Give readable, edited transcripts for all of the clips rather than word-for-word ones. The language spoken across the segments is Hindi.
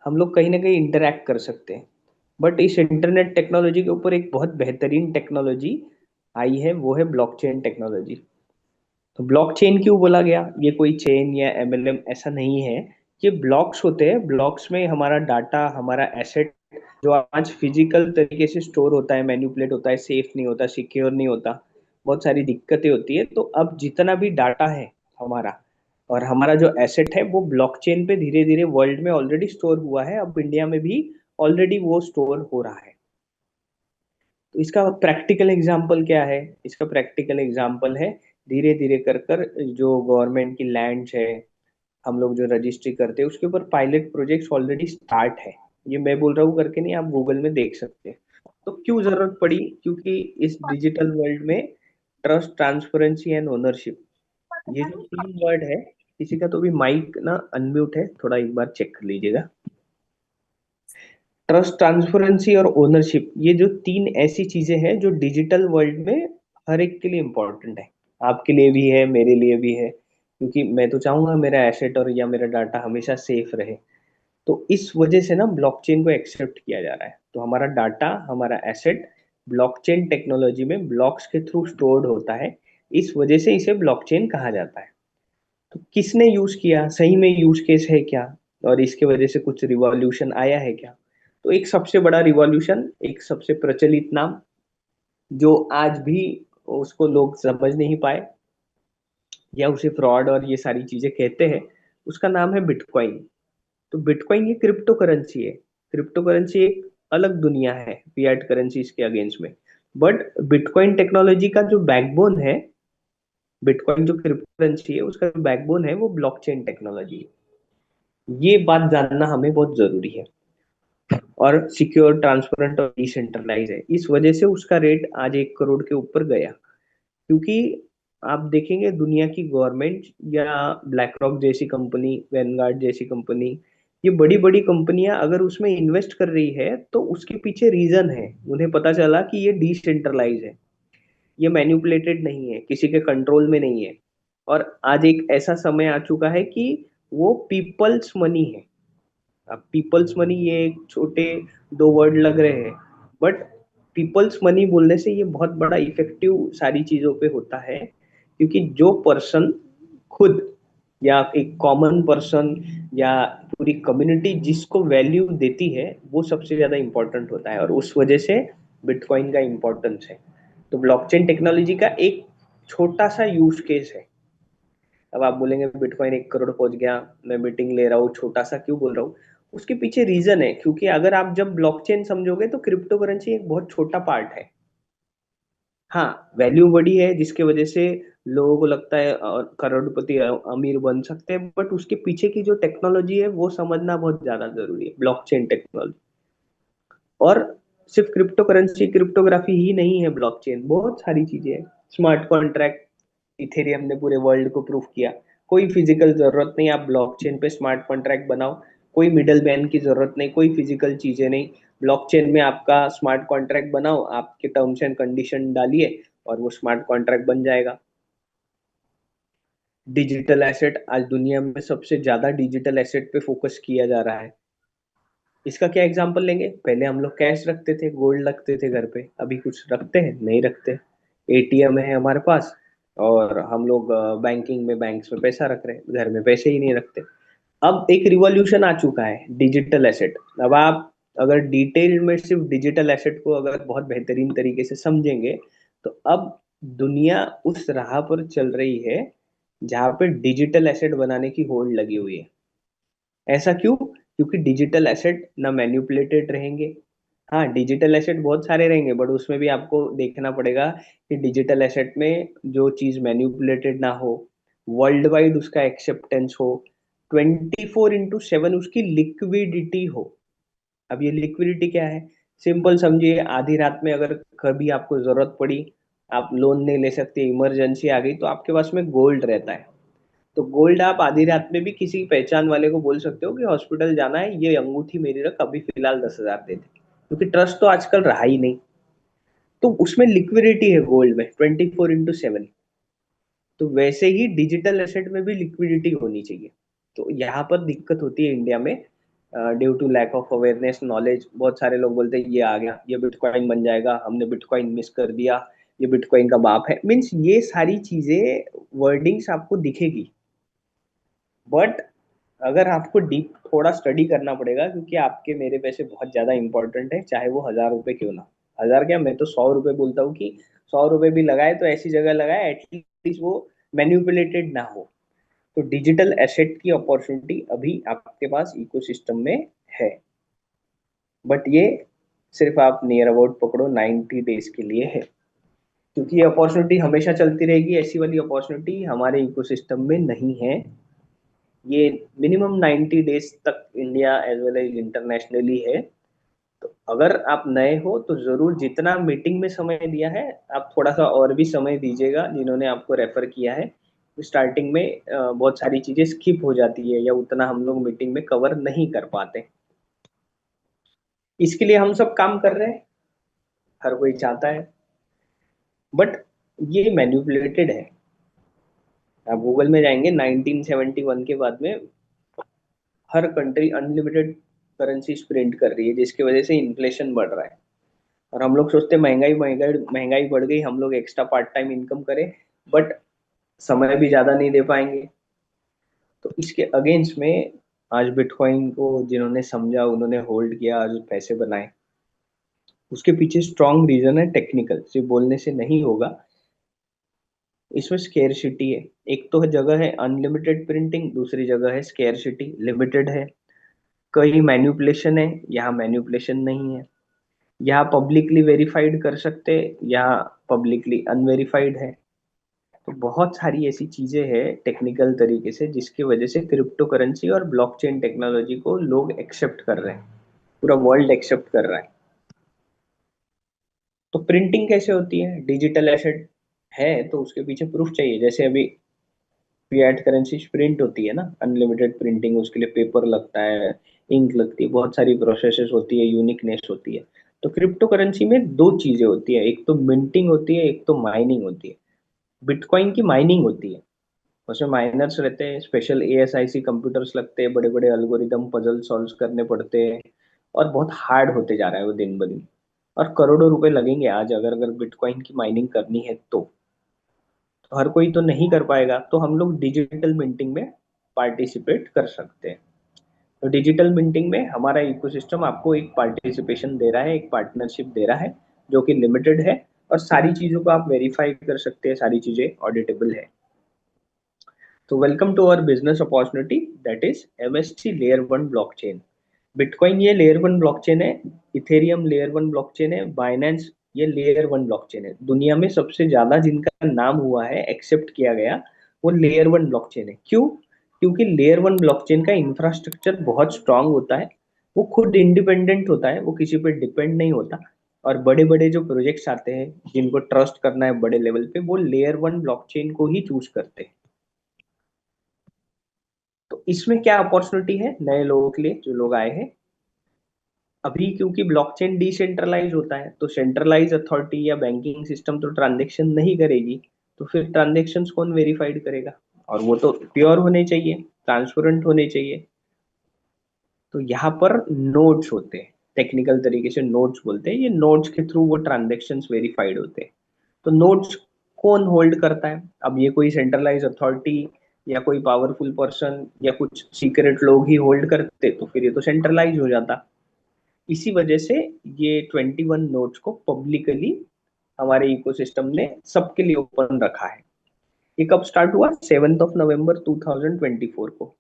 हम लोग कहीं ना कहीं इंटरेक्ट कर सकते हैं। बट इस इंटरनेट टेक्नोलॉजी के ऊपर एक बहुत बेहतरीन टेक्नोलॉजी आई है, वो है ब्लॉकचेन टेक्नोलॉजी। तो ब्लॉकचेन क्यों बोला गया? ये कोई चेन या एमएलएम ऐसा नहीं है। ये ब्लॉक्स होते हैं, ब्लॉक्स में हमारा डाटा, हमारा एसेट जो आज फिजिकल तरीके से स्टोर होता है, मैनिपुलेट होता है, सेफ नहीं होता, सिक्योर नहीं होता, बहुत सारी दिक्कतें होती है। तो अब जितना भी डाटा है हमारा, और हमारा जो एसेट है, वो ब्लॉकचेन पे धीरे धीरे वर्ल्ड में ऑलरेडी स्टोर हुआ है। अब इंडिया में भी ऑलरेडी वो स्टोर हो रहा है। तो इसका प्रैक्टिकल एग्जाम्पल क्या है? इसका प्रैक्टिकल एग्जाम्पल है, धीरे धीरे कर कर जो गवर्नमेंट की लैंड्स है, हम लोग जो रजिस्ट्री करते हैं, उसके ऊपर पायलट प्रोजेक्ट्स ऑलरेडी स्टार्ट है। ये मैं बोल रहा हूँ करके नहीं, आप गूगल में देख सकते हैं। तो क्यों जरूरत पड़ी? क्योंकि इस डिजिटल वर्ल्ड में ट्रस्ट, ट्रांसपेरेंसी एंड ओनरशिप, ये जो तीन वर्ड है। किसी का तो भी माइक ना अनम्यूट है, थोड़ा एक बार चेक कर लीजिएगा। ट्रस्ट, ट्रांसपेरेंसी और ओनरशिप, ये जो तीन ऐसी चीजें हैं जो डिजिटल वर्ल्ड में हर एक के लिए इम्पोर्टेंट है। आपके लिए भी है, मेरे लिए भी है, क्योंकि मैं तो चाहूंगा मेरा एसेट और या मेरा डाटा हमेशा सेफ रहे। तो इस वजह से ना ब्लॉकचेन को एक्सेप्ट किया जा रहा है। तो हमारा डाटा, हमारा एसेट ब्लॉकचेन टेक्नोलॉजी में ब्लॉक्स के थ्रू स्टोर्ड होता है। इस वजह से इसे ब्लॉकचेन कहा जाता है। तो किसने यूज किया, सही में यूज केस है क्या, और इसके वजह से कुछ रिवॉल्यूशन आया है क्या? तो एक सबसे बड़ा रिवॉल्यूशन, एक सबसे प्रचलित नाम, जो आज भी उसको लोग समझ नहीं पाए या उसे फ्रॉड और ये सारी चीजें कहते हैं, उसका नाम है बिटकॉइन। तो बिटकॉइन ये क्रिप्टो करेंसी है। क्रिप्टो करेंसी एक अलग दुनिया है फिएट करेंसीज के अगेंस्ट में। बट बिटकॉइन टेक्नोलॉजी का जो बैकबोन है, बिटकॉइन जो क्रिप्टो करेंसी है उसका जो बैकबोन है, वो ब्लॉकचेन टेक्नोलॉजी है। ये बात जानना हमें बहुत जरूरी है। और सिक्योर, ट्रांसपेरेंट और डिसेंट्रलाइज है, इस वजह से उसका रेट आज 1 करोड़ के ऊपर गया। क्योंकि आप देखेंगे दुनिया की गवर्नमेंट या ब्लैक रॉक जैसी कंपनी, वैनगार्ड जैसी कंपनी, ये बड़ी बड़ी कंपनियां अगर उसमें इन्वेस्ट कर रही है तो उसके पीछे रीजन है। उन्हें पता चला कि ये डिसेंट्रलाइज है, ये मैन्युपुलेटेड नहीं है, किसी के कंट्रोल में नहीं है। और आज एक ऐसा समय आ चुका है कि वो पीपल्स मनी है। अब पीपल्स मनी, ये एक छोटे दो वर्ड लग रहे हैं, बट पीपल्स मनी बोलने से ये बहुत बड़ा इफेक्टिव सारी चीजों पे होता है। क्योंकि जो पर्सन खुद, या एक कॉमन पर्सन, या पूरी कम्युनिटी जिसको वैल्यू देती है, वो सबसे ज्यादा इंपॉर्टेंट होता है। और उस वजह से बिटकॉइन का इंपॉर्टेंस है। तो ब्लॉकचेन टेक्नोलॉजी का एक छोटा सा यूज केस है। अब आप बोलेंगे बिटकॉइन 1 करोड़ पहुंच गया, मैं मीटिंग ले रहा हूँ, छोटा सा क्यों बोल रहा हूँ? उसके पीछे रीजन है। क्योंकि अगर आप जब ब्लॉकचेन समझोगे तो क्रिप्टो करेंसी एक बहुत छोटा पार्ट है। हाँ, वैल्यू बड़ी है जिसके वजह से लोगों को लगता है करोड़पति, अमीर बन सकते हैं, बट उसके पीछे की जो टेक्नोलॉजी है वो समझना बहुत ज्यादा जरूरी है, ब्लॉकचेन टेक्नोलॉजी। और सिर्फ क्रिप्टो करेंसी, क्रिप्टोग्राफी ही नहीं है ब्लॉकचेन, बहुत सारी चीजें हैं। स्मार्ट कॉन्ट्रैक्ट, इथेरियम ने पूरे वर्ल्ड को प्रूफ किया। कोई फिजिकल जरूरत नहीं, आप ब्लॉकचेन पे स्मार्ट कॉन्ट्रैक्ट बनाओ। कोई मिडल मैन की जरूरत नहीं, कोई फिजिकल चीजें नहीं। ब्लॉकचेन में आपका स्मार्ट कॉन्ट्रैक्ट बनाओ, आपके टर्म्स एंड कंडीशन डालिए, और वो स्मार्ट कॉन्ट्रैक्ट बन जाएगा। डिजिटल एसेट, आज दुनिया में सबसे ज्यादा डिजिटल एसेट पे फोकस किया जा रहा है। इसका क्या एग्जांपल लेंगे? पहले हम लोग कैश रखते थे, गोल्ड रखते थे घर पे, अभी कुछ रखते हैं? नहीं रखते। एटीएम है हमारे पास, और हम लोग बैंकिंग में, बैंक्स में पैसा रख रहे हैं, घर में पैसे ही नहीं रखते। अब एक रिवॉल्यूशन आ चुका है, डिजिटल एसेट। अब आप अगर डिटेल में सिर्फ डिजिटल एसेट को अगर बहुत बेहतरीन तरीके से समझेंगे, तो अब दुनिया उस राह पर चल रही है जहाँ पे डिजिटल एसेट बनाने की होड़ लगी हुई है। ऐसा क्यों? क्योंकि डिजिटल एसेट ना मैन्युपुलेटेड रहेंगे। हाँ, डिजिटल एसेट बहुत सारे रहेंगे, बट उसमें भी आपको देखना पड़ेगा कि डिजिटल एसेट में जो चीज मैन्युपुलेटेड ना हो, वर्ल्ड वाइड उसका एक्सेप्टेंस हो, 24/7 उसकी लिक्विडिटी हो। अब ये लिक्विडिटी क्या है? सिंपल समझिए, आधी रात में अगर कभी आपको जरूरत पड़ी, आप लोन नहीं ले सकते, इमरजेंसी आ गई, तो आपके पास में गोल्ड रहता है। तो गोल्ड आप आधी रात में भी किसी पहचान वाले को बोल सकते हो कि हॉस्पिटल जाना है, ये अंगूठी मेरी रख, अभी फिलहाल 10,000 दे दे। क्योंकि ट्रस्ट तो आजकल रहा ही नहीं। तो उसमें लिक्विडिटी है गोल्ड में 24/7। तो वैसे ही डिजिटल एसेट में भी लिक्विडिटी होनी चाहिए। तो यहाँ पर दिक्कत होती है इंडिया में। Due to lack of awareness knowledge बहुत सारे लोग बोलते हैं ये आ गया, ये बिटकॉइन बन जाएगा, हमने बिटकॉइन मिस कर दिया, ये बिटकॉइन का बाप है। मीन्स ये सारी चीजें वर्डिंग्स आपको दिखेगी, बट अगर आपको डीप थोड़ा स्टडी करना पड़ेगा, क्योंकि आपके मेरे पैसे बहुत ज्यादा इंपॉर्टेंट है, चाहे वो 1,000 रुपए क्यों ना। 1,000 क्या, मैं तो 100 रुपए बोलता हूँ कि 100 रुपए भी लगाए तो ऐसी जगह लगाए एटलीस्ट वो मैन्युपुलेटेड ना हो। तो डिजिटल एसेट की अपॉर्चुनिटी अभी आपके पास इकोसिस्टम में है, बट ये सिर्फ आप नियर अबाउट पकड़ो 90 डेज के लिए है, क्योंकि ये अपॉर्चुनिटी हमेशा चलती रहेगी, ऐसी वाली अपॉर्चुनिटी हमारे इकोसिस्टम में नहीं है। ये मिनिमम 90 डेज तक India as well as internationally है। तो अगर आप नए हो तो जरूर जितना मीटिंग में समय दिया है, आप थोड़ा सा और भी समय दीजिएगा जिन्होंने आपको रेफर किया है। स्टार्टिंग में बहुत सारी चीजें स्किप हो जाती है या उतना हम लोग मीटिंग में कवर नहीं कर पाते, इसके लिए हम सब काम कर रहे हैं, हर कोई चाहता है, बट ये मैन्युपुलेटेड है। आप गूगल में जाएंगे 1971 के बाद में हर कंट्री अनलिमिटेड करेंसी प्रिंट कर रही है, जिसकी वजह से इन्फ्लेशन बढ़ रहा है। और हम लोग सोचते हैं महंगाई महंगाई महंगाई बढ़ गई, हम लोग एक्स्ट्रा पार्ट टाइम इनकम करें, बट समय भी ज्यादा नहीं दे पाएंगे। तो इसके अगेंस्ट में आज बिटकॉइन को जिन्होंने समझा उन्होंने होल्ड किया, आज पैसे बनाए। उसके पीछे स्ट्रॉन्ग रीजन है टेक्निकल, सिर्फ बोलने से नहीं होगा। इसमें स्केर्सिटी है, एक तो जगह है अनलिमिटेड प्रिंटिंग, दूसरी जगह है स्केर्सिटी लिमिटेड है। कहीं मैन्युपुलेशन है, यहाँ मैन्युपुलेशन नहीं है। यहाँ पब्लिकली वेरीफाइड कर सकते, यहाँ पब्लिकली अनवेरीफाइड है। तो बहुत सारी ऐसी चीजें हैं टेक्निकल तरीके से जिसकी वजह से क्रिप्टो करेंसी और ब्लॉकचेन टेक्नोलॉजी को लोग एक्सेप्ट कर रहे हैं, पूरा वर्ल्ड एक्सेप्ट कर रहा है। तो प्रिंटिंग कैसे होती है, डिजिटल एसेट है तो उसके पीछे प्रूफ चाहिए। जैसे अभी फिएट करेंसी प्रिंट होती है ना, अनलिमिटेड प्रिंटिंग, उसके लिए पेपर लगता है, इंक लगती है, बहुत सारी प्रोसेसेस होती है, यूनिकनेस होती है। तो क्रिप्टो करेंसी में दो चीजें होती है, एक तो मिंटिंग होती है, एक तो माइनिंग होती है। बिटकॉइन की माइनिंग होती है, उसमें माइनर्स रहते हैं, स्पेशल एएसआईसी कंप्यूटर्स लगते हैं, बड़े बड़े एल्गोरिदम पजल सॉल्व करने पड़ते हैं, और बहुत हार्ड होते जा रहा है वो दिन ब दिन। और करोड़ों रुपए लगेंगे आज अगर अगर बिटकॉइन की माइनिंग करनी है तो हर कोई तो नहीं कर पाएगा, तो हम लोग डिजिटल मिंटिंग में पार्टिसिपेट कर सकते हैं। तो डिजिटल मिंटिंग में हमारा इकोसिस्टम आपको एक पार्टिसिपेशन दे रहा है, एक पार्टनरशिप दे रहा है, जो कि लिमिटेड है, और सारी चीजों को आप वेरीफाई कर सकते हैं, सारी चीजें ऑडिटेबल है। तो welcome to our business opportunity, that is MSC layer one blockchain. Bitcoin ये लेयर वन ब्लॉकचेन है, इथेरियम लेयर वन ब्लॉकचेन है, बाइनेंस ये लेयर वन ब्लॉकचेन है। दुनिया में सबसे ज्यादा जिनका नाम हुआ है, एक्सेप्ट किया गया, वो लेयर वन ब्लॉकचेन है। क्यों? क्योंकि लेयर वन ब्लॉकचेन का इंफ्रास्ट्रक्चर बहुत स्ट्रांग होता है, वो खुद इंडिपेंडेंट होता है, वो किसी पे डिपेंड नहीं होता। और बड़े बड़े जो प्रोजेक्ट्स आते हैं जिनको ट्रस्ट करना है बड़े लेवल पे, वो लेयर वन ब्लॉकचेन को ही चूज करते हैं। तो इसमें क्या अपॉर्चुनिटी है नए लोगों के लिए जो लोग आए हैं अभी, क्योंकि ब्लॉकचेन डिसेंट्रलाइज होता है, तो सेंट्रलाइज अथॉरिटी या बैंकिंग सिस्टम तो ट्रांजेक्शन नहीं करेगी, तो फिर ट्रांजेक्शन्स कौन वेरीफाइड करेगा? और वो तो प्योर होने चाहिए, ट्रांसपेरेंट होने चाहिए। तो यहाँ पर नोड्स होते हैं, टेक्निकल तरीके से नोड्स बोलते हैं, ये नोड्स के थ्रू वो ट्रांजेक्शन्स वेरीफाइड होते हैं। तो नोड्स कौन होल्ड करता है? अब ये कोई सेंट्रलाइज अथॉरिटी या कोई पावरफुल पर्सन या कुछ सीक्रेट लोग ही होल्ड करते तो फिर ये तो सेंट्रलाइज हो जाता। इसी वजह से ये 21 नोड्स को पब्लिकली हमारे इकोसिस्टम ने सबके लिए ओपन रखा है। ये कब स्टार्ट हुआ? 7 नवंबर 2024 को।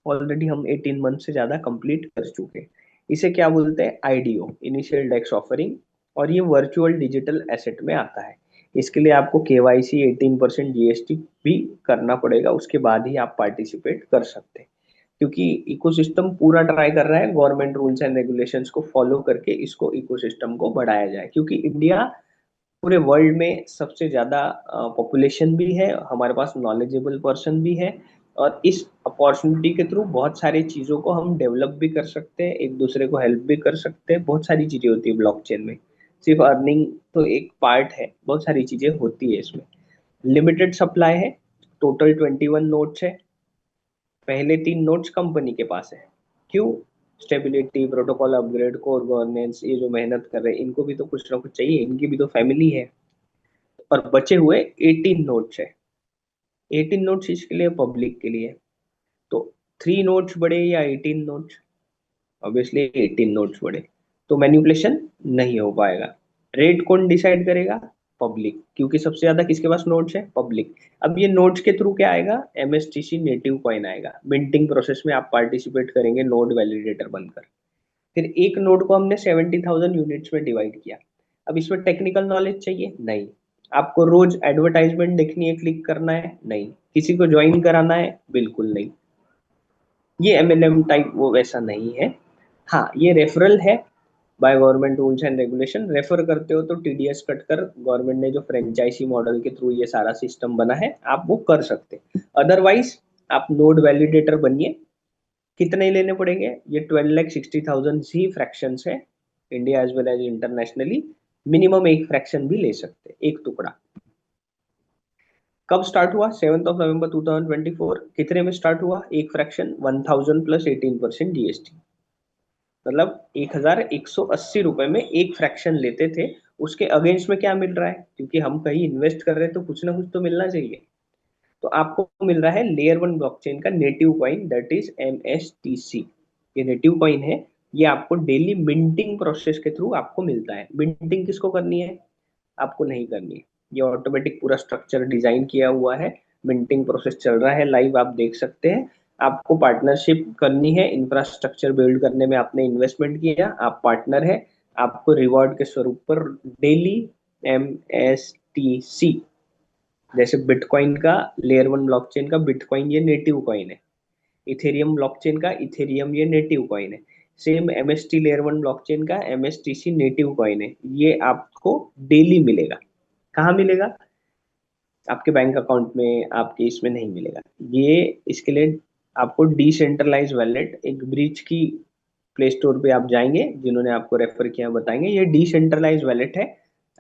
ऑलरेडी हम 18 मंथ से ज्यादा कंप्लीट कर चुके हैं। इसे क्या बोलते हैं? आईडीओ, इनिशियल डेक्स ऑफरिंग। और ये वर्चुअल डिजिटल एसेट में आता है। इसके लिए आपको केवाईसी 18% जीएसटी भी करना पड़ेगा, उसके बाद ही आप पार्टिसिपेट कर सकते हैं। क्योंकि इकोसिस्टम पूरा ट्राई कर रहा है गवर्नमेंट रूल्स एंड रेगुलेशंस को फॉलो करके इसको इकोसिस्टम को बढ़ाया जाए, क्योंकि इंडिया पूरे वर्ल्ड में सबसे ज्यादा पॉपुलेशन भी है, हमारे पास नॉलेजेबल पर्सन भी है, और इस अपॉर्चुनिटी के थ्रू बहुत सारी चीजों को हम डेवलप भी कर सकते हैं, एक दूसरे को हेल्प भी कर सकते हैं। बहुत सारी चीजें होती है ब्लॉकचेन में, सिर्फ अर्निंग तो एक पार्ट है, बहुत सारी चीजें होती है इसमें। लिमिटेड सप्लाई है, टोटल 21 नोट्स है, पहले 3 नोट्स कंपनी के पास है। क्यों? Stability, protocol upgrade, core governance, ये जो मेहनत कर रहे हैं इनको भी तो कुछ ना कुछ चाहिए, इनकी भी तो फैमिली है। और बचे हुए 18 नोट्स है। 18 नोट्स इसके लिए पब्लिक के लिए। तो 3 नोट्स बढ़े या 18 नोट्स? ऑब्वियसली 18 नोट्स बढ़े। तो मैनिपुलेशन नहीं हो पाएगा। रेट कौन डिसाइड करेगा? पब्लिक, क्योंकि सबसे ज्यादा किसके पास नोट्स है? पब्लिक। अब ये नोट्स के थ्रू क्या आएगा? एमएसटीसी नेटिव कॉइन आएगा। मिंटिंग प्रोसेस में आप पार्टिसिपेट करेंगे नोड वैलिडेटर बनकर। फिर एक नोड को हमने 70,000 यूनिट्स में डिवाइड किया। अब इसमें टेक्निकल नॉलेज चाहिए? नहीं। आपको रोज एडवर्टाइजमेंट देखनी है, क्लिक करना है? नहीं। किसी को ज्वाइन कराना है? बिल्कुल नहीं। ये एमएलएम टाइप वो वैसा नहीं है। हाँ, ये रेफरल है। By government rules and regulation refer करते हो तो टीडीएस कट कर, गवर्नमेंट ने जो फ्रेंचाइजी मॉडल के थ्रू ये सारा सिस्टम बना है आप वो कर सकते। अदरवाइज आप नोड वैलिडेटर बनिए। कितने लेने पड़ेंगे? ये 12,60,000 ही फ्रैक्शन है, India as well as internationally. Minimum एक फ्रैक्शन भी ले सकते, एक टुकड़ा। कब स्टार्ट हुआ? 7 नवंबर 2024। कितने में स्टार्ट हुआ? एक फ्रैक्शन 1000 प्लस 18% जीएसटी, मतलब 1,180 रुपए में एक फ्रैक्शन लेते थे। उसके अगेंस्ट में क्या मिल रहा है? क्योंकि हम कहीं इन्वेस्ट कर रहे हैं तो कुछ ना कुछ तो मिलना चाहिए। तो आपको मिल रहा है लेयर वन ब्लॉकचेन का native coin, that is MSTC. ये नेटिव कॉइन है। ये आपको डेली मिंटिंग प्रोसेस के थ्रू आपको मिलता है। मिंटिंग किसको करनी है? आपको नहीं करनी है। ये ऑटोमेटिक पूरा स्ट्रक्चर डिजाइन किया हुआ है। मिंटिंग प्रोसेस चल रहा है लाइव, आप देख सकते हैं। आपको पार्टनरशिप करनी है, इंफ्रास्ट्रक्चर बिल्ड करने में आपने इन्वेस्टमेंट किया, आप पार्टनर है। आपको रिवॉर्ड के स्वरूप पर डेली एमएसटीसी, जैसे बिटकॉइन का, लेयर वन ब्लॉकचेन का बिटकॉइन ये नेटिव कॉइन है। इथेरियम ब्लॉकचेन का इथेरियम ये नेटिव कॉइन है। Same MST layer one blockchain का एमएसटीसी नेटिव कॉइन है। ये आपको डेली मिलेगा। कहाँ मिलेगा? आपके बैंक अकाउंट में, आपके इसमें नहीं मिलेगा ये। इसके लिए आपको डिसेंट्रलाइज वैलेट, एक ब्रिज की प्ले स्टोर पे आप जाएंगे, जिन्होंने आपको रेफर किया बताएंगे, ये डिसेंट्रलाइज वैलेट है।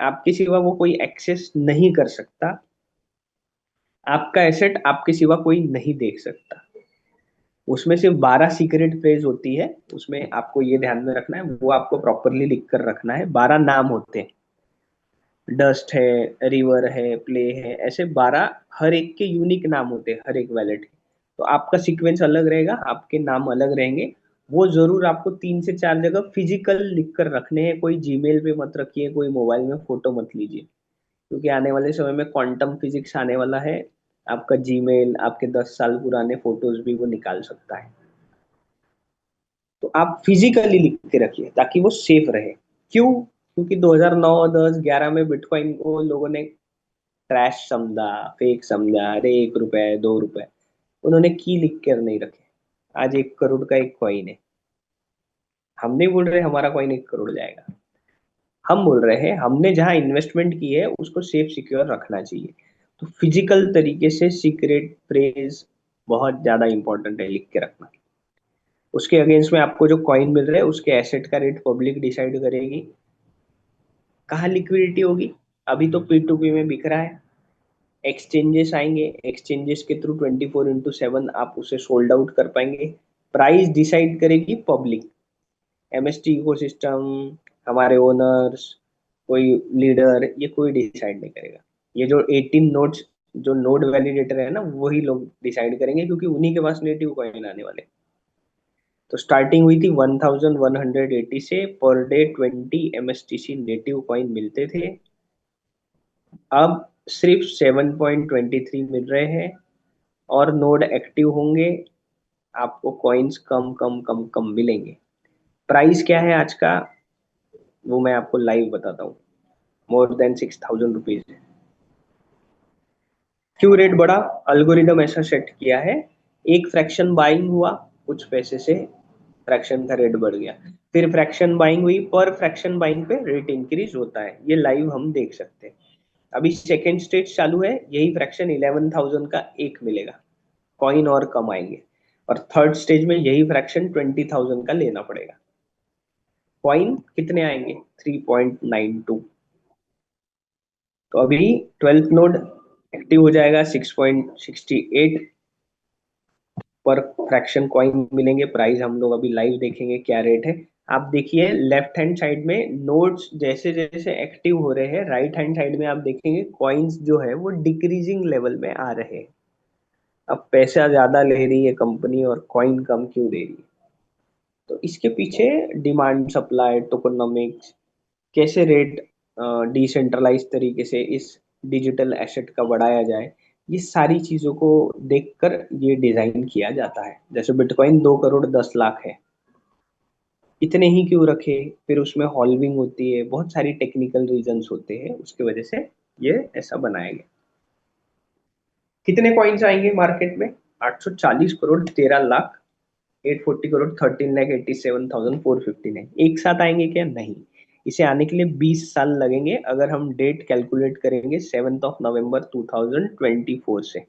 आपके सिवा वो कोई एक्सेस नहीं कर सकता। आपका एसेट आपके सिवा कोई नहीं देख सकता। उसमें सिर्फ 12 सीक्रेट फ्रेज होती है। उसमें आपको ये ध्यान में रखना है, वो आपको प्रॉपरली लिख कर रखना है। 12 नाम होते हैं। डस्ट है, रिवर है, प्ले है, ऐसे 12 हर एक के यूनिक नाम होते हैं, हर एक वैलेट के। तो आपका सीक्वेंस अलग रहेगा, आपके नाम अलग रहेंगे। वो जरूर आपको 3 से 4 जगह फिजिकल लिख कर रखने हैं। कोई जीमेल पे मत रखिए, कोई मोबाइल में फोटो मत लीजिए, क्योंकि आने वाले समय में क्वांटम फिजिक्स आने वाला है। आपका जीमेल आपके 10 साल पुराने फोटोज भी वो निकाल सकता है। तो आप फिजिकली लिख के रखिए ताकि वो सेफ रहे। क्यों? क्योंकि 2009, 10, 11 में बिटकॉइन को लोगों ने ट्रैश समझा, फेक समझा, अरे 1 रुपए 2 रुपए, उन्होंने की लिख कर नहीं रखे। आज 1 करोड़ का एक कॉइन है। हम नहीं बोल रहे हमारा कॉइन 1 करोड़ जाएगा। हम बोल रहे हैं हमने जहां इन्वेस्टमेंट की है उसको सेफ सिक्योर रखना चाहिए। तो फिजिकल तरीके से सीक्रेट फ्रेज बहुत ज्यादा इंपॉर्टेंट है, लिख के रखना। उसके अगेंस्ट में आपको जो कॉइन मिल रहा है उसके एसेट का रेट पब्लिक डिसाइड करेगी। कहाँ लिक्विडिटी होगी? अभी तो पी टू पी में बिक रहा है। एक्सचेंजेस आएंगे, एक्सचेंजेस के थ्रू 24x7 आप उसे सोल्ड आउट कर पाएंगे। प्राइस डिसाइड करेगी पब्लिक, एमएसटी इकोसिस्टम, हमारे ओनर्स, कोई लीडर, ये कोई डिसाइड नहीं करेगा। ये जो 18 नोड्स, जो नोड वैलिडेटर है ना, वही लोग डिसाइड करेंगे, क्योंकि उन्हीं के पास नेटिव कॉइन आने वाले। तो स्टार्टिंग हुई थी 1180 से, per day 20 MSTC native coin मिलते थे। अब सिर्फ 7.23 मिल रहे हैं। और नोड एक्टिव होंगे, आपको कॉइन्स कम कम कम कम मिलेंगे। प्राइस क्या है आज का, वो मैं आपको लाइव बताता हूँ। मोर देन 6,000 रुपीज है। क्यों रेट बढ़ा? अल्गोरिदम ऐसा सेट किया है। एक फ्रैक्शन बाइंग हुआ, कुछ पैसे से फ्रैक्शन का रेट बढ़ गया। फिर फ्रैक्शन बाइंग हुई, पर फ्रैक्शन बाइंग पे रेट इंक्रीज होता है, ये लाइव हम देख सकते हैं। अभी सेकेंड स्टेज चालू है, यही फ्रैक्शन 11,000 का एक मिलेगा, कॉइन और कम आएंगे। और थर्ड स्टेज में यही फ्रैक्शन 20,000 का लेना पड़ेगा। कॉइन कितने आएंगे? 3.92। तो अभी 12th नोड एक्टिव हो जाएगा 6.68। पर फ्रैक्शन कॉइन मिलेंगे, प्राइस हम लोग अभी लाइव देखेंगे क्या रेट है। आप देखिए लेफ्ट हैंड साइड में नोड्स जैसे जैसे एक्टिव हो रहे हैं, राइट हैंड साइड में आप देखेंगे कॉइन्स जो है वो डिक्रीजिंग लेवल में आ रहे हैं। अब पैसा ज्यादा ले रही है कंपनी और कॉइन कम क्यों दे रही है? तो इसके पीछे डिमांड सप्लाई टोकोनॉमिक्स, कैसे रेट डिसेंट्रलाइज तरीके से इस डिजिटल एसेट का बढ़ाया जाए, ये सारी चीजों को देखकर ये डिजाइन किया जाता है। जैसे बिटकॉइन 2 करोड़ 10 लाख है, इतने ही क्यों रखे? फिर उसमें हॉल्विंग होती है, बहुत सारी टेक्निकल रीजंस होते हैं, उसकी वजह से ये ऐसा बनाया गया। कितने कॉइन्स आएंगे मार्केट में? 840 करोड़ 13 लाख, 840 करोड़ 13,87,459 एक साथ आएंगे क्या? नहीं। इसे आने के लिए 20 साल लगेंगे अगर हम डेट कैलकुलेट करेंगे 7 नवंबर 2024 से।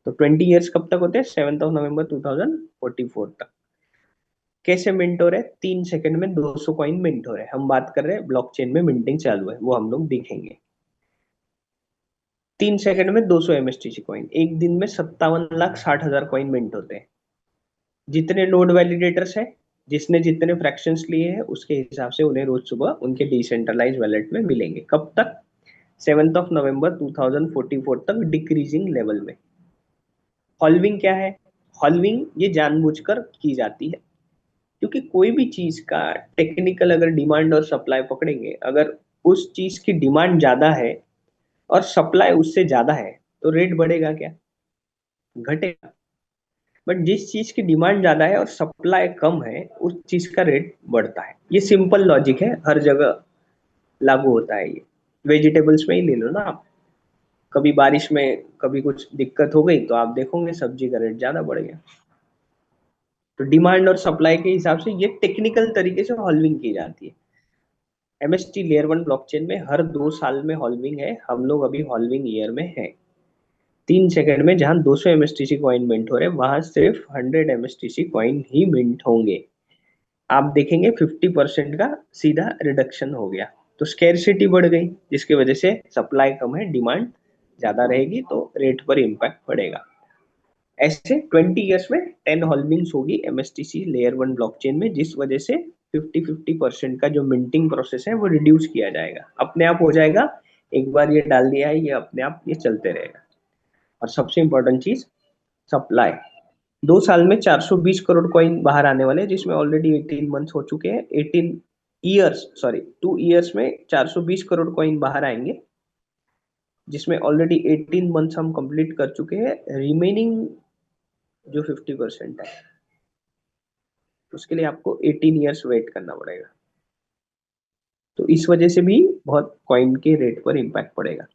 तो 20 ईयर्स कब तक होते हैं? 7 नवंबर 2044 तक। कैसे मिंट हो रहे हैं? 3 सेकंड में 200 कॉइन मिंट हो रहे हैं। हम बात कर रहे हैं ब्लॉकचेन में मिंटिंग चालू है, वो हम लोग देखेंगे। 3 सेकंड में 200 MSTC कॉइन, एक दिन में 57,60,000 कॉइन मिंट होते हैं। जितने नोड वैलिडेटर्स हैं, जिसने जितने फ्रैक्शंस लिए हैं, उसके हिसाब से उन्हें रोज सुबह उनके डिसेंट्रलाइज वैलेट में मिलेंगे। कब तक? 7 नवंबर 2044 तक डिक्रीजिंग लेवल में। हॉल्विंग क्या है? हॉल्विंग ये जानबूझकर की जाती है, क्योंकि कोई भी चीज का टेक्निकल अगर डिमांड और सप्लाई पकड़ेंगे, अगर उस चीज की डिमांड ज्यादा है और सप्लाई उससे ज्यादा है, तो रेट बढ़ेगा क्या? घटेगा। बट जिस चीज की डिमांड ज्यादा है और सप्लाई कम है, उस चीज का रेट बढ़ता है। ये सिंपल लॉजिक है, हर जगह लागू होता है ये। वेजिटेबल्स में ही ले लो ना आप, कभी बारिश में कभी कुछ दिक्कत हो गई तो आप देखोगे सब्जी का रेट ज्यादा बढ़ गया। तो डिमांड और सप्लाई के हिसाब से ये टेक्निकल तरीके से हॉल्विंग की जाती है। एमएसटी लेयर 1 ब्लॉकचेन में हर 2 साल में हॉल्विंग है, हम लोग अभी हॉल्विंग ईयर में है। 3 सेकंड में जहां 200 MSTC कॉइन मिंट हो रहे हैं, वहां सिर्फ 100 MSTC कॉइन ही मिंट होंगे। आप देखेंगे 50% का सीधा रिडक्शन हो गया। तो स्केर्सिटी बढ़ गई, जिसकी वजह से सप्लाई कम है, डिमांड ज्यादा रहेगी, तो रेट पर इम्पैक्ट पड़ेगा। ऐसे 20 ईयर्स में 10 हॉल्विंग्स होगी एमएसटीसी लेयर 1 ब्लॉकचेन में, जिस वजह से 50-50% का जो मिंटिंग प्रोसेस है वो रिड्यूस किया जाएगा, अपने आप हो जाएगा। एक बार ये डाल दिया है, ये अपने आप ये चलते रहेगा। और सबसे इंपॉर्टेंट चीज, सप्लाई। 2 साल में 420 करोड़ कॉइन बाहर आने वाले हैं, जिसमें ऑलरेडी 18 मंथ्स हो चुके हैं। 18 ईयर्स, सॉरी 2 ईयर्स में 420 करोड़ कॉइन बाहर आएंगे, जिसमें ऑलरेडी 18 मंथ्स हम कंप्लीट कर चुके हैं। रिमेनिंग जो 50% है, उसके लिए आपको 18 ईयर्स वेट करना पड़ेगा। तो इस वजह से भी बहुत कॉइन के रेट पर इम्पैक्ट पड़ेगा।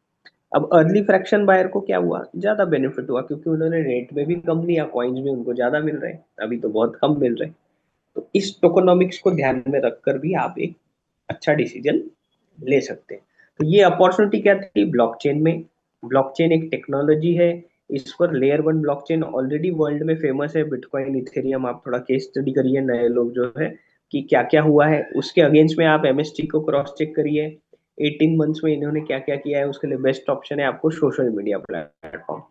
अब अर्ली फ्रैक्शन बायर को क्या हुआ? ज्यादा बेनिफिट हुआ, क्योंकि उन्होंने रेट में भी कम लिया, कॉइन्स भी उनको ज्यादा मिल रहे हैं, अभी तो बहुत कम मिल रहे हैं। तो इस टोकोनॉमिक्स को ध्यान में रखकर भी आप एक अच्छा डिसीजन ले सकते हैं। तो ये अपॉर्चुनिटी क्या थी ब्लॉकचेन में? ब्लॉकचेन एक टेक्नोलॉजी है, इस पर लेयर 1 ब्लॉकचेन ऑलरेडी वर्ल्ड में फेमस है। बिटकॉइन इथेरियम आप थोड़ा केस स्टडी करिए, नए लोग जो है कि क्या क्या हुआ है, उसके अगेंस्ट में आप एमएसटी को क्रॉस चेक करिए। 18 मंथ्स में इन्होंने क्या क्या किया है, उसके लिए बेस्ट ऑप्शन है आपको सोशल मीडिया प्लेटफॉर्म।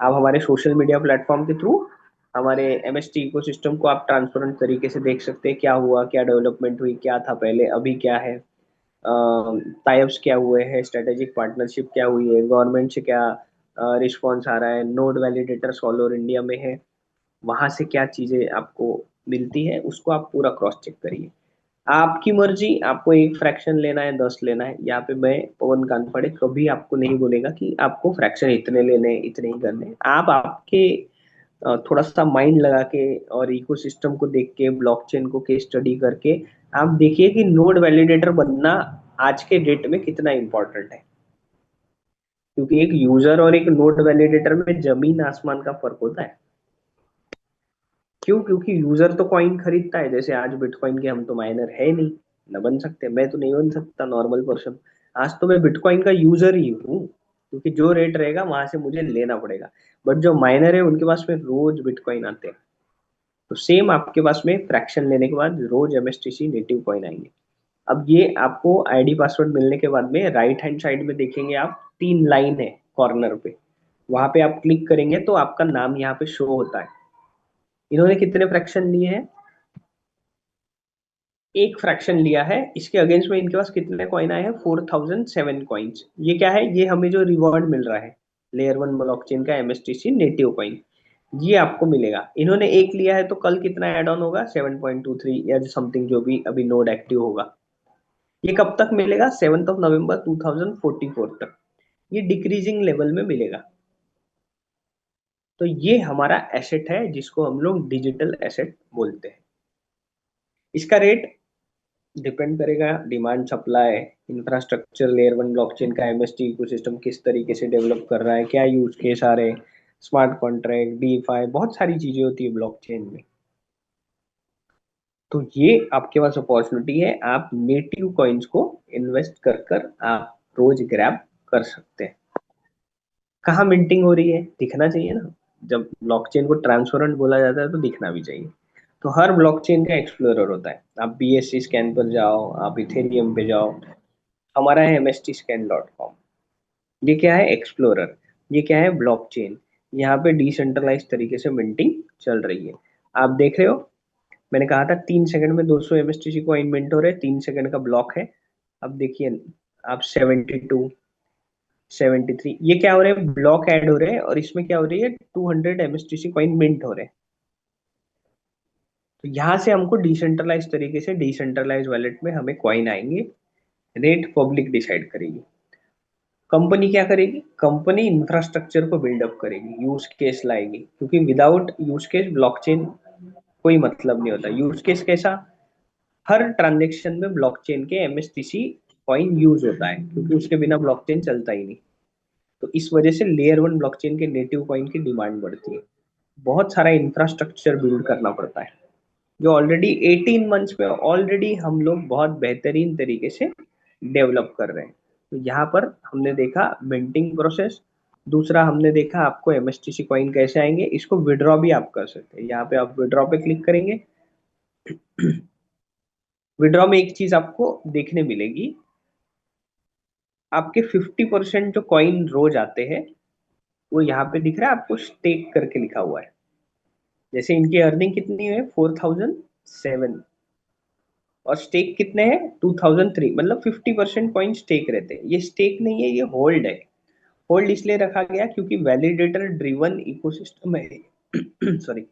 आप हमारे सोशल मीडिया प्लेटफॉर्म के थ्रू हमारे एमएसटी इकोसिस्टम को आप ट्रांसपेरेंट तरीके से देख सकते हैं, क्या हुआ, क्या डेवलपमेंट हुई, क्या था पहले, अभी क्या है, टाइप्स क्या हुए हैं, स्ट्रेटेजिक पार्टनरशिप क्या हुई है, गवर्नमेंट से क्या रिस्पॉन्स आ रहा है, node validators all over India में है, वहां से क्या चीजें आपको मिलती है, उसको आप पूरा क्रॉस चेक करिए। आपकी मर्जी, आपको एक फ्रैक्शन लेना है 10 लेना है, यहाँ पे मैं पवन कानपड़े कभी आपको नहीं बोलेगा कि आपको फ्रैक्शन इतने लेने हैं, इतने ही करने हैं। आप आपके थोड़ा सा माइंड लगा के और इकोसिस्टम को देख के, ब्लॉकचेन को केस स्टडी करके आप देखिए कि नोड वैलिडेटर बनना आज के डेट में कितना इंपॉर्टेंट है। क्योंकि एक यूजर और एक नोड वैलिडेटर में जमीन आसमान का फर्क होता है। क्यों? क्योंकि यूजर तो कॉइन खरीदता है, जैसे आज बिटकॉइन के हम तो माइनर है नहीं, न बन सकते, मैं तो नहीं बन सकता नॉर्मल पर्सन। आज तो मैं बिटकॉइन का यूजर ही हूँ, क्योंकि जो रेट रहेगा वहां से मुझे लेना पड़ेगा। बट जो माइनर है उनके पास में रोज बिटकॉइन आते हैं। तो सेम आपके पास में फ्रैक्शन लेने के बाद रोज एमएसटीसी नेटिव कॉइन आएंगे। अब ये आपको आईडी पासवर्ड मिलने के बाद में राइट हैंड साइड में देखेंगे आप, 3 लाइन है कॉर्नर पे, वहां पे आप क्लिक करेंगे तो आपका नाम यहाँ पे शो होता है। इन्होंने कितने फ्रैक्शन लिए हैं? एक फ्रैक्शन लिया है। इसके अगेंस्ट में इनके पास कितने कॉइन आए हैं? 4007 कॉइन्स। ये क्या है? ये हमें जो रिवॉर्ड मिल रहा है लेयर वन ब्लॉकचेन का, एमएसटीसी नेटिव कॉइन, ये आपको मिलेगा। इन्होंने एक लिया है तो कल कितना ऐड ऑन होगा? 7.23 या समथिंग, जो भी अभी नोड एक्टिव होगा। ये कब तक मिलेगा? 7 नवंबर 2044 तक ये डिक्रीजिंग लेवल में मिलेगा। तो ये हमारा एसेट है जिसको हम लोग डिजिटल एसेट बोलते हैं। इसका रेट डिपेंड करेगा demand supply, infrastructure, layer one blockchain का एमएसटी इकोसिस्टम किस तरीके से डेवलप कर रहा है, क्या यूज केस आ रहे हैं, स्मार्ट कॉन्ट्रैक्ट, डीफाई, बहुत सारी चीजें होती है ब्लॉकचेन में। तो ये आपके पास अपॉर्चुनिटी है, आप नेटिव कॉइन्स को इन्वेस्ट कर कर आप रोज ग्रैब कर सकते हैं। कहाँ मिंटिंग हो रही है? दिखना चाहिए ना। जब ब्लॉकचेन को ट्रांसपेरेंट बोला जाता है तो दिखना भी चाहिए। तो हर ब्लॉकचेन का एक्सप्लोरर होता है। आप बीएससी स्कैन पर जाओ, आप इथेरियम पे जाओ, हमारा है mstscan.com। ये क्या है? एक्सप्लोरर। ये क्या है? ब्लॉकचेन। यहाँ पे डिसेंट्रलाइज तरीके से मिंटिंग चल रही है। आप देख रहे हो, मैंने कहा था 3 सेकंड में 200 एमएसटीसी कॉइन मिंट हो रहे हैं, 3 सेकंड का ब्लॉक है। अब देखिए आप 72, 73, ये क्या हो रहे हैं? ब्लॉक ऐड हो रहे हैं और इसमें क्या हो रही है? 200 एमएसटीसी कॉइन मिंट हो रहे हैं। तो यहाँ से हमको डिसेंट्रलाइज तरीके से डिसेंट्रलाइज वॉलेट में हमें कॉइन आएंगे। रेट पब्लिक डिसाइड करेगी। कंपनी क्या करेगी? कंपनी इंफ्रास्ट्रक्चर को बिल्डअप करेगी, यूज केस लाएगी, क्योंकि विदाउट यूज केस ब्लॉकचेन कोई मतलब नहीं होता। यूज केस कैसा? हर ट्रांजेक्शन में ब्लॉकचेन के एमएसटीसी कॉइन यूज होता है, क्योंकि उसके बिना ब्लॉकचेन चलता ही नहीं। तो इस वजह से लेयर वन ब्लॉकचेन के नेटिव कॉइन की डिमांड बढ़ती है। बहुत सारा इंफ्रास्ट्रक्चर बिल्ड करना पड़ता है, जो ऑलरेडी 18 मंथ्स में ऑलरेडी हम लोग बहुत बेहतरीन तरीके से डेवलप कर रहे हैं। तो यहाँ पर हमने देखा मिंटिंग प्रोसेस। दूसरा हमने देखा आपको एमएसटीसी कॉइन कैसे आएंगे, इसको विड्रॉ भी आप कर सकते हैं। यहाँ पे आप विड्रॉ पे क्लिक करेंगे। विड्रॉ में एक चीज आपको देखने मिलेगी, आपके 50% जो कॉइन रोज आते हैं वो यहाँ पे दिख रहा है आपको, स्टेक करके लिखा हुआ है। जैसे इनकी अर्निंग कितनी है? 4007, और स्टेक कितने हैं? 2003। मतलब 50% कॉइन स्टेक रहते हैं। ये स्टेक नहीं है, ये होल्ड है। होल्ड इसलिए रखा गया क्योंकि वैलिडेटर ड्रिवन इकोसिस्टम है। सॉरी,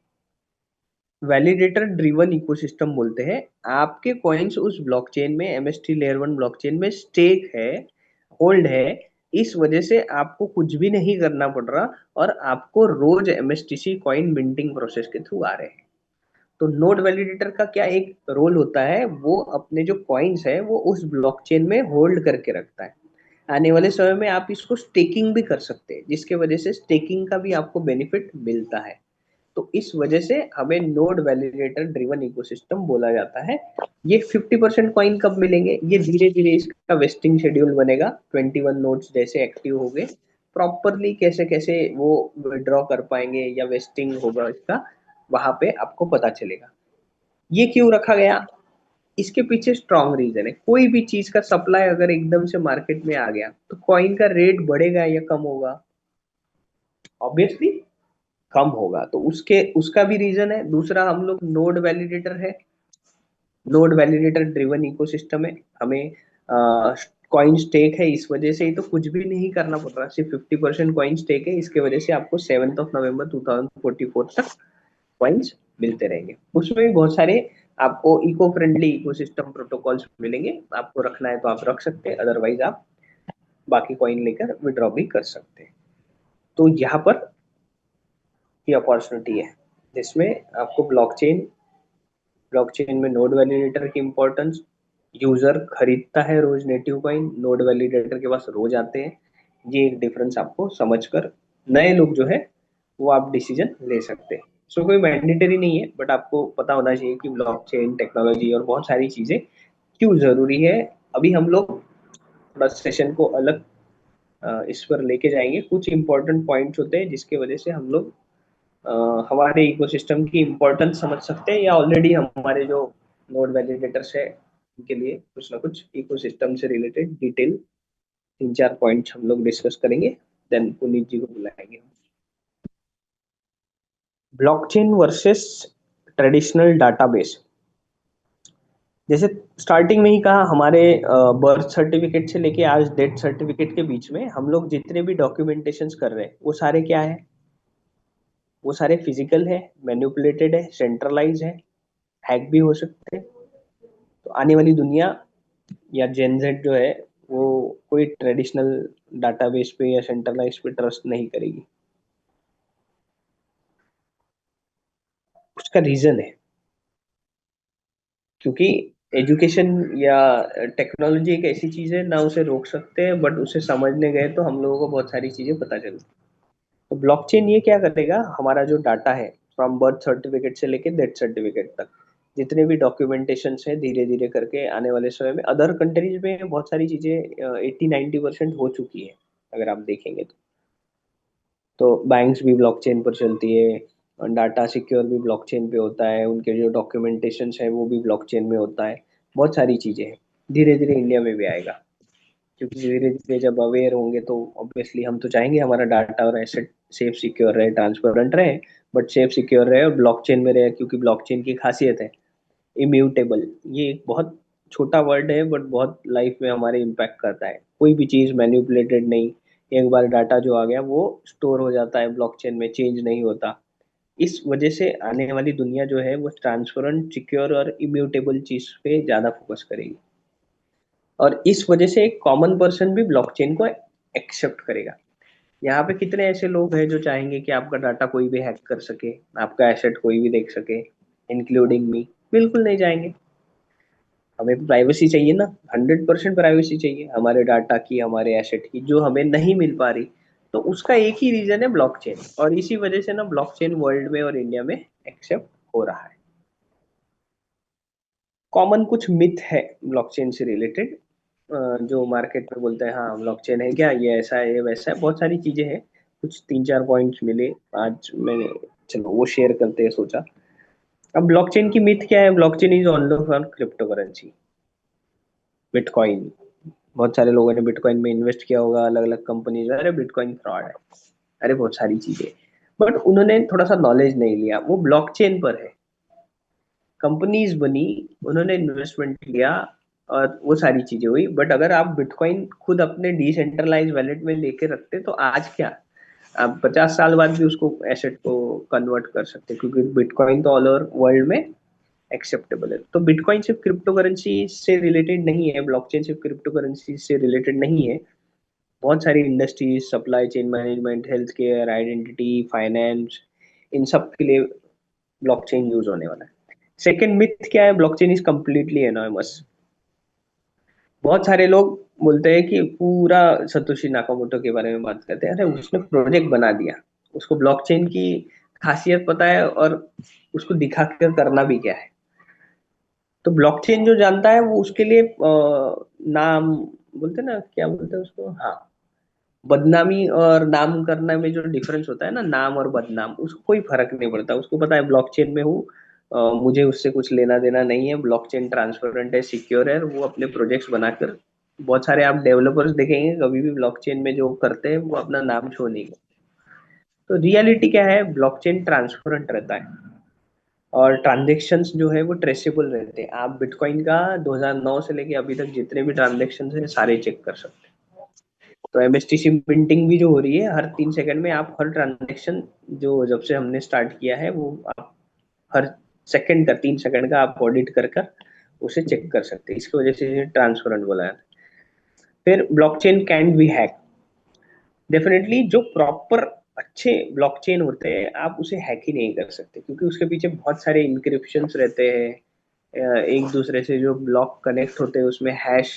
वैलिडेटर ड्रिवन इकोसिस्टम बोलते हैं। आपके कॉइन्स उस ब्लॉकचेन में, एमएसटी लेयर वन ब्लॉकचेन में स्टेक है, होल्ड है। इस वजह से आपको कुछ भी नहीं करना पड़ रहा, और आपको रोज एमएसटीसी कॉइन मिंटिंग प्रोसेस के थ्रू आ रहे हैं। तो नोड वैलिडेटर का क्या एक रोल होता है? वो अपने जो कॉइन्स है वो उस ब्लॉकचेन में होल्ड करके रखता है। आने वाले समय में आप इसको स्टेकिंग भी कर सकते हैं, जिसके वजह से स्टेकिंग का भी आपको बेनिफिट मिलता है। तो इस वजह से हमें नोड वैलिडेटर ड्रिवन इकोसिस्टम बोला जाता है। ये 50% कॉइन कब मिलेंगे? ये धीरे धीरे इसका वेस्टिंग शेड्यूल बनेगा। 21 नोड्स जैसे एक्टिव हो गए, प्रॉपरली कैसे कैसे वो विड्रॉ कर पाएंगे या वेस्टिंग होगा इसका, वहां पे आपको पता चलेगा। ये क्यों रखा गया? इसके पीछे स्ट्रॉन्ग रीजन है। कोई भी चीज का सप्लाई अगर एकदम से मार्केट में आ गया तो कॉइन का रेट बढ़ेगा या कम होगा? ऑब्वियसली कम होगा। तो उसके उसका भी रीजन है। दूसरा, हम लोग नोड वैलिडेटर है, नोड वैलिडेटर ड्रिवन इकोसिस्टम है। हमें कॉइन स्टेक है, इस वजह से ही तो कुछ भी नहीं करना पड़ रहा, सिर्फ 50% कॉइन स्टेक है। इसके वजह से आपको 7 नवंबर 2044 तक कॉइन्स मिलते रहेंगे। उसमें भी बहुत सारे आपको इको फ्रेंडली इकोसिस्टम प्रोटोकॉल्स मिलेंगे। आपको रखना है तो आप रख सकते हैं, अदरवाइज आप बाकी कॉइन लेकर विड्रॉ भी कर सकते हैं। तो यहाँ पर ये अपॉर्चुनिटी है जिसमें आपको ब्लॉकचेन, ब्लॉकचेन में नोड वैलिडेटर की इंपॉर्टेंस, यूजर खरीदता है रोज नेटिव कॉइन, नोड वैलिडेटर के पास रोज आते हैं। ये एक डिफरेंस आपको समझकर नए लोग जो है वो आप डिसीजन ले सकते हैं। सो कोई मैंडेटरी नहीं है, बट आपको पता होना चाहिए कि ब्लॉकचेन टेक्नोलॉजी और बहुत सारी चीजें क्यों जरूरी है। अभी हम लोग थोड़ा सेशन को अलग इस पर लेके जाएंगे। कुछ इंपॉर्टेंट पॉइंट्स होते हैं जिसके वजह से हम लोग हमारे इकोसिस्टम की इम्पोर्टेंस समझ सकते हैं, या ऑलरेडी हमारे जो नोड वैलिडेटर्स है उनके लिए कुछ ना कुछ इकोसिस्टम से रिलेटेड डिटेल 3-4 पॉइंट्स हम लोग डिस्कस करेंगे। देन पुनीत जी को बुलाएंगे। Blockchain versus traditional database. जैसे स्टार्टिंग में ही कहा, हमारे बर्थ सर्टिफिकेट से लेके आज डेथ सर्टिफिकेट के बीच में हम लोग जितने भी डॉक्यूमेंटेशंस कर रहे हैं वो सारे क्या है? वो सारे फिजिकल है, मैनिपुलेटेड है, सेंट्रलाइज है, हैक भी हो सकते हैं। तो आने वाली दुनिया या जेनजेड जो है वो कोई ट्रेडिशनल डाटाबेस पे या सेंट्रलाइज पे ट्रस्ट नहीं करेगी। उसका रीजन है क्योंकि एजुकेशन या टेक्नोलॉजी एक ऐसी चीज है, ना उसे रोक सकते हैं, बट उसे समझने गए तो हम लोगों को बहुत सारी चीजें पता चलती। तो ब्लॉकचेन ये क्या करेगा, हमारा जो डाटा है फ्रॉम बर्थ सर्टिफिकेट से लेके डेथ सर्टिफिकेट तक, जितने भी डॉक्यूमेंटेशन है, धीरे धीरे करके आने वाले समय में अदर कंट्रीज में बहुत सारी चीजें 80-90% हो चुकी है अगर आप देखेंगे तो बैंक्स भी ब्लॉकचेन पर चलती है, डाटा सिक्योर भी ब्लॉकचेन पे होता है, उनके जो डॉक्यूमेंटेशन है वो भी ब्लॉकचेन में होता है। बहुत सारी चीजें हैं, धीरे धीरे इंडिया में भी आएगा। क्योंकि धीरे धीरे जब अवेयर होंगे तो ऑब्वियसली हम तो चाहेंगे हमारा डाटा और एसेट सेफ सिक्योर रहे, ट्रांसपेरेंट रहे, बट सेफ सिक्योर रहे और ब्लॉकचेन में रहे। क्योंकि ब्लॉकचेन की खासियत है इम्यूटेबल। ये एक बहुत छोटा वर्ड है बट बहुत लाइफ में हमारे इम्पैक्ट करता है। कोई भी चीज मैनिपुलेटेड नहीं, एक बार डाटा जो आ गया वो स्टोर हो जाता है ब्लॉकचेन में, चेंज नहीं होता। इस वजह से आने वाली दुनिया जो है वो ट्रांसपेरेंट, सिक्योर और इम्यूटेबल चीज पे ज्यादा फोकस करेगी। और इस वजह से एक कॉमन पर्सन भी ब्लॉकचेन को एक्सेप्ट करेगा। यहाँ पे कितने ऐसे लोग हैं जो चाहेंगे कि आपका डाटा कोई भी हैक कर सके, आपका एसेट कोई भी देख सके, इंक्लूडिंग मी? बिल्कुल नहीं चाहेंगे। हमें प्राइवेसी चाहिए ना, 100% प्राइवेसी चाहिए हमारे डाटा की, हमारे एसेट की, जो हमें नहीं मिल पा रही। तो उसका एक ही रीजन है ब्लॉकचेन, और इसी वजह से ना ब्लॉकचेन वर्ल्ड में और इंडिया में एक्सेप्ट हो रहा है। कॉमन कुछ मिथ है ब्लॉकचेन से रिलेटेड, जो मार्केट में बोलते हैं हाँ ब्लॉकचेन है क्या, ये ऐसा है, ये वैसा है, बहुत सारी चीजें हैं। कुछ 3-4 पॉइंट्स मिले आज मैंने, चलो वो शेयर करते हैं सोचा। अब ब्लॉकचेन की मिथ क्या है? Blockchain is only for crypto currency, bitcoin. बहुत सारे लोगों ने बिटकॉइन में इन्वेस्ट किया होगा, अलग अलग कंपनीज, अरे बिटकॉइन फ्रॉड है, अरे बहुत सारी चीजें। बट उन्होंने थोड़ा सा नॉलेज नहीं लिया, वो ब्लॉकचेन पर है, कंपनीज बनी, उन्होंने इन्वेस्टमेंट लिया और वो सारी चीजें हुई। बट अगर आप बिटकॉइन खुद अपने डिसेंट्रलाइज वैलेट में लेके रखते तो आज क्या, आप 50 साल बाद भी उसको एसेट को कन्वर्ट कर सकते, क्योंकि बिटकॉइन तो ऑल ओवर वर्ल्ड में एक्सेप्टेबल है। तो बिटकॉइन सिर्फ क्रिप्टो करेंसी से रिलेटेड नहीं है, ब्लॉकचेन सिर्फ क्रिप्टो करेंसी से रिलेटेड नहीं है। बहुत सारी industries, supply chain management, health care, identity, finance, इन सब के लिए ब्लॉकचेन यूज होने वाला है। सेकेंड मिथ क्या है? Blockchain is completely anonymous. बहुत सारे लोग बोलते हैं कि पूरा सतोशी नाकामोटो के बारे में बात करते हैं, अरे उसने प्रोजेक्ट बना दिया, उसको ब्लॉकचेन की खासियत पता है और उसको दिखा कर करना भी क्या है। तो ब्लॉकचेन जो जानता है वो उसके लिए नाम बोलते हैं ना, क्या बोलते हैं उसको, हाँ, बदनामी और नाम करना में जो डिफरेंस होता है ना, नाम और बदनाम, उसको कोई फर्क नहीं पड़ता। उसको पता है ब्लॉकचेन में हूँ, मुझे उससे कुछ लेना देना नहीं है, ब्लॉकचेन ट्रांसपेरेंट है, सिक्योर है, वो अपने प्रोजेक्ट्स बनाकर, बहुत सारे आप डेवलपर्स देखेंगे कभी भी ब्लॉकचेन में जो करते हैं वो अपना नाम शो नहीं करते। तो रियलिटी क्या है? ब्लॉकचेन ट्रांसपेरेंट रहता है और ट्रांजेक्शन्स जो है वो ट्रेसेबल रहते हैं। आप बिटकॉइन का 2009 से लेके अभी तक जितने भी ट्रांजेक्शन्स हैं सारे चेक कर सकते हैं। तो एमएसटीसी मिंटिंग भी जो हो रही है हर 3 सेकंड में, आप हर ट्रांजेक्शन जो जब से हमने स्टार्ट किया है वो आप हर सेकंड का, 3 सेकंड का आप ऑडिट कर कर उसे चेक कर सकते हैं। इसकी वजह से ट्रांसपेरेंट बोला है। फिर blockchain can be hack. Definitely जो प्रॉपर अच्छे ब्लॉकचेन होते हैं आप उसे हैक ही नहीं कर सकते, क्योंकि उसके पीछे बहुत सारे इंक्रिप्शंस रहते हैं। एक दूसरे से जो ब्लॉक कनेक्ट होते हैं उसमें हैश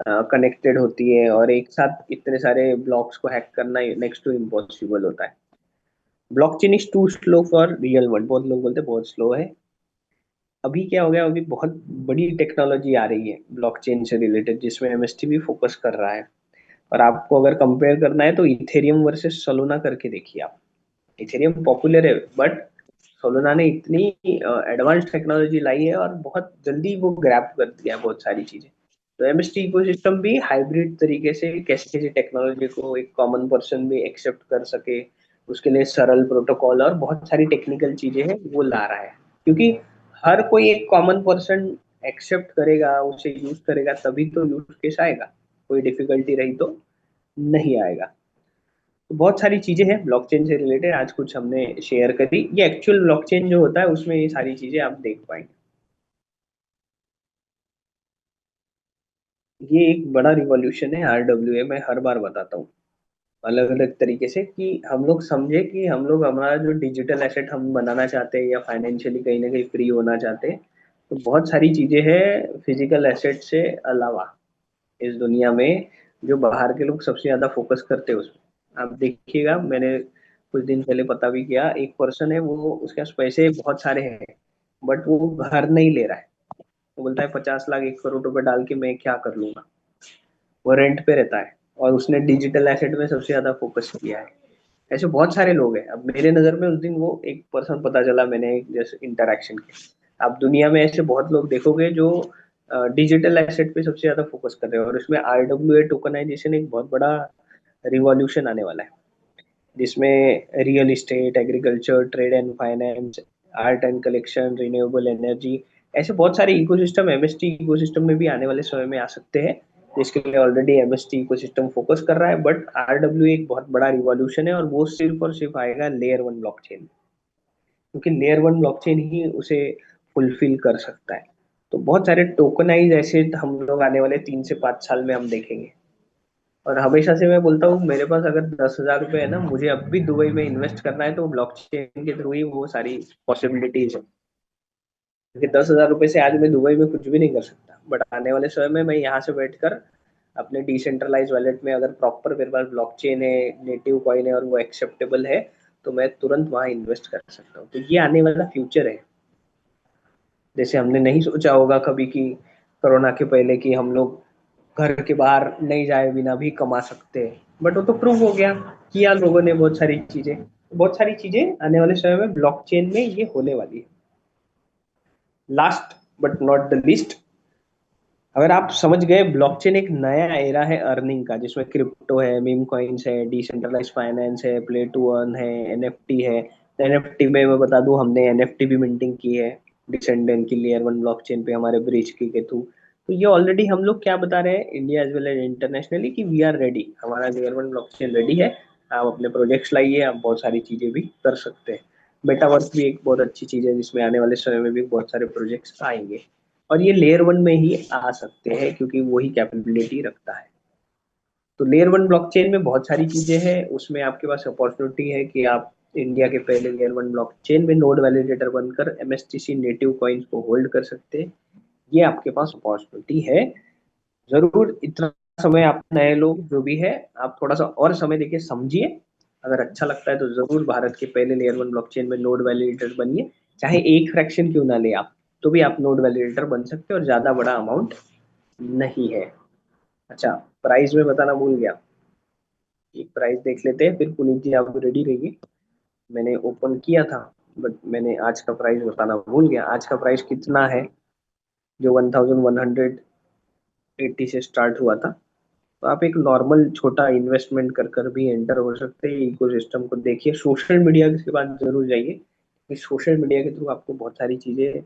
कनेक्टेड होती है, और एक साथ इतने सारे ब्लॉक्स को हैक करना नेक्स्ट टू इम्पॉसिबल होता है। Blockchain is too slow for real world. बहुत लोग बोलते हैं बहुत स्लो है। अभी क्या हो गया, अभी बहुत बड़ी टेक्नोलॉजी आ रही है ब्लॉकचेन से रिलेटेड जिसमें एमएसटी भी फोकस कर रहा है। और आपको अगर कंपेयर करना है तो इथेरियम वर्सेस सोलोना करके देखिए आप। इथेरियम पॉपुलर है बट सोलोना ने इतनी एडवांस टेक्नोलॉजी लाई है और बहुत जल्दी वो ग्रैब कर दिया है बहुत सारी चीजें। तो एमएसटी इकोसिस्टम भी हाइब्रिड तरीके से कैसे कैसे टेक्नोलॉजी को एक कॉमन पर्सन भी एक्सेप्ट कर सके, उसके लिए सरल प्रोटोकॉल और बहुत सारी टेक्निकल चीजें हैं वो ला रहा है, क्योंकि हर कोई एक कॉमन पर्सन एक्सेप्ट करेगा, उसे यूज करेगा, तभी तो यूज केस आएगा। कोई डिफिकल्टी रही तो नहीं आएगा। तो बहुत सारी चीजें हैं ब्लॉकचेन से रिलेटेड, आज कुछ हमने शेयर करी। ये एक्चुअल ब्लॉकचेन जो होता है उसमें ये सारी चीजें आप देख पाएंगे। ये एक बड़ा रिवॉल्यूशन है आरडब्ल्यूए, मैं हर बार बताता हूँ अलग अलग तरीके से, कि हम लोग समझे कि हम लोग हमारा जो डिजिटल एसेट हम बनाना चाहते हैं या फाइनेंशियली कहीं ना कहीं फ्री होना चाहते हैं, तो बहुत सारी चीजें हैं फिजिकल एसेट से अलावा इस दुनिया में, जो बाहर के लोग सबसे ज्यादा फोकस करते हैं उसमें। आप देखिएगा, मैंने कुछ दिन पहले पता भी किया, एक पर्सन है वो, उसके पास पैसे बहुत सारे हैं, बट वो घर नहीं ले रहा है। वो बोलता है 50 लाख 1 करोड़ रुपए डाल के मैं क्या कर लूंगा। वो रेंट पे रहता है और उसने डिजिटल एसेट में सबसे ज्यादा फोकस किया है। ऐसे बहुत सारे लोग हैं। अब मेरे नजर में उस दिन वो एक पर्सन पता चला, मैंने जैसे इंटरेक्शन किया। आप दुनिया में ऐसे बहुत लोग देखोगे जो डिजिटल एसेट पे सबसे ज्यादा फोकस कर रहे हैं, और उसमें आरडब्ल्यूए टोकनाइजेशन एक बहुत बड़ा रिवॉल्यूशन आने वाला है, जिसमें real estate, agriculture, trade and finance, art and collection, renewable energy, ऐसे बहुत सारे इकोसिस्टम एमएसटी इकोसिस्टम में भी आने वाले समय में आ सकते हैं, जिसके लिए ऑलरेडी एमएसटी इकोसिस्टम फोकस कर रहा है। बट आरडब्ल्यू एक बहुत बड़ा रिवॉल्यूशन है, और वो सिर्फ और सिर्फ आएगा लेयर वन ब्लॉकचेन, क्योंकि लेयर वन ब्लॉकचेन ही उसे फुलफिल कर सकता है। तो बहुत सारे टोकनाइज ऐसे हम लोग आने वाले 3 से 5 साल में हम देखेंगे। और हमेशा से मैं बोलता हूँ, मेरे पास अगर 10,000 रुपए है ना, मुझे अब भी दुबई में इन्वेस्ट करना है, तो ब्लॉकचेन के थ्रू ही वो सारी पॉसिबिलिटीज है। क्योंकि 10,000 रुपए से आज मैं दुबई में कुछ भी नहीं कर सकता, बट आने वाले समय में मैं यहाँ से बैठकर अपने डिसेंट्रलाइज वॉलेट में, अगर प्रॉपर मेरे पास ब्लॉकचेन है, नेटिव कॉइन है और वो एक्सेप्टेबल है, तो मैं तुरंत वहां इन्वेस्ट कर सकता हूँ। तो ये आने वाला फ्यूचर है। जैसे हमने नहीं सोचा होगा कभी कि कोरोना के पहले कि हम लोग घर के बाहर नहीं जाए बिना भी कमा सकते हैं, बट वो तो प्रूव हो गया, किया लोगों ने बहुत सारी चीजें। बहुत सारी चीजें आने वाले समय में ब्लॉकचेन में ये होने वाली है। Last but not the least, अगर आप समझ गए, ब्लॉकचेन एक नया एरा है अर्निंग का, जिसमें क्रिप्टो है, मीम कॉइन्स है, डिसेंट्रलाइज फाइनेंस है, प्ले टू अर्न है, एनएफटी है। एनएफटी में मैं बता दूं, हमने एनएफटी भी मिंटिंग की है डिसेंडेंट की लेयर वन ब्लॉकचेन पे हमारे ब्रिज की के थ्रू। तो ये ऑलरेडी हम लोग क्या बता रहे हैं, India as well as internationally, कि वी आर रेडी, हमारा लेयर वन ब्लॉकचेन रेडी है। आप अपने प्रोजेक्ट्स लाइए, आप बहुत सारी चीजें भी कर सकते हैं। मेटावर्स भी एक बहुत अच्छी चीज है, जिसमें आने वाले समय में भी बहुत सारे प्रोजेक्ट्स आएंगे, और ये लेयर वन में ही आ सकते हैं, क्योंकि वही कैपेबिलिटी रखता है। तो लेयर वन ब्लॉकचेन में बहुत सारी चीजें हैं, उसमें आपके पास अपॉर्चुनिटी है कि आप इंडिया के पहले लेयर वन ब्लॉकचेन में नोड वैलिडेटर बनकर एमएसटीसी नेटिव कॉइन्स को होल्ड कर सकते हैं। ये आपके पास अपॉर्चुनिटी है। जरूर इतना समय, आप नए लोग जो भी है, आप थोड़ा सा और समय देके समझिए। अगर अच्छा लगता है तो जरूर भारत के पहले लेयर वन ब्लॉकचेन में नोड वैलिडेटर बनिए। चाहे एक फ्रैक्शन क्यों ना ले आप, तो भी आप नोड वैलिडेटर बन सकते हैं, और ज्यादा बड़ा अमाउंट नहीं है। अच्छा, प्राइस में बताना भूल गया। एक प्राइस देख लेते हैं, फिर पुनीत जी आप रेडी रहिए। मैंने ओपन किया था, बट मैंने आज का प्राइस बताना भूल गया। आज का प्राइस कितना है, जो 1180 से स्टार्ट हुआ था। तो आप एक नॉर्मल छोटा इन्वेस्टमेंट कर कर भी एंटर हो सकते हैं। इकोसिस्टम को देखिए, सोशल मीडिया के बाद जरूर जाइए, कि सोशल मीडिया के थ्रू आपको बहुत सारी चीजें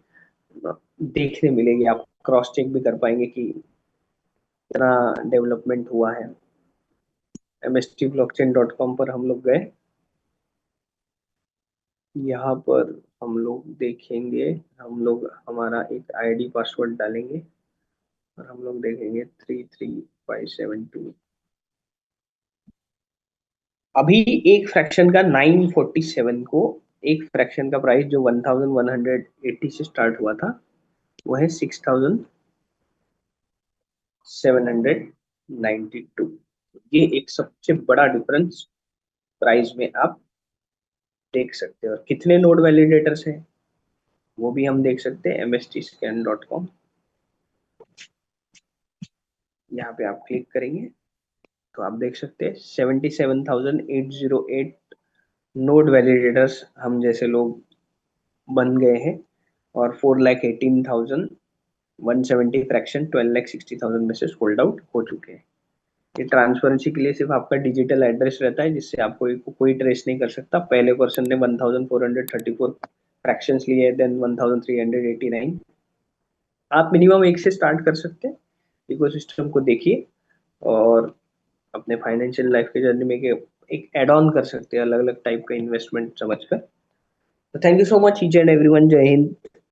देखने मिलेगी। आप क्रॉस चेक भी कर पाएंगे कि कितना डेवलपमेंट हुआ है। mstblockchain.com पर हम लोग गए, यहाँ पर हम लोग देखेंगे, हम लोग हमारा एक आईडी पासवर्ड डालेंगे, और हम लोग देखेंगे 33572। अभी एक फ्रैक्शन का 947 को, एक फ्रैक्शन का प्राइस जो 1180 से स्टार्ट हुआ था, वो है 6792। ये एक सबसे बड़ा डिफरेंस प्राइस में आप देख सकते हो। और कितने नोड वैलिडेटर्स हैं वो भी हम देख सकते हैं, mstscan.com। यहाँ पे आप क्लिक करेंगे तो आप देख सकते हैं 77,808 नोड वैलिडेटर्स हम जैसे लोग बन गए हैं, और 4,18,170 फ्रैक्शन 12,60,000 में से सोल्ड आउट हो चुके हैं। ये ट्रांसपेरेंसी के लिए सिर्फ आपका डिजिटल एड्रेस रहता है, जिससे आपको कोई ट्रेस नहीं कर सकता। पहले पर्सन ने 1434 फ्रैक्शंस लिए, देन 1389। आप मिनिमम एक से स्टार्ट कर सकते हैं, इकोसिस्टम को देखिए और अपने फाइनेंशियल लाइफ के जर्नी में एक एड ऑन कर सकते हैं अलग अलग टाइप का इन्वेस्टमेंट समझकर। तो thank you so much each and everyone. जय हिंद।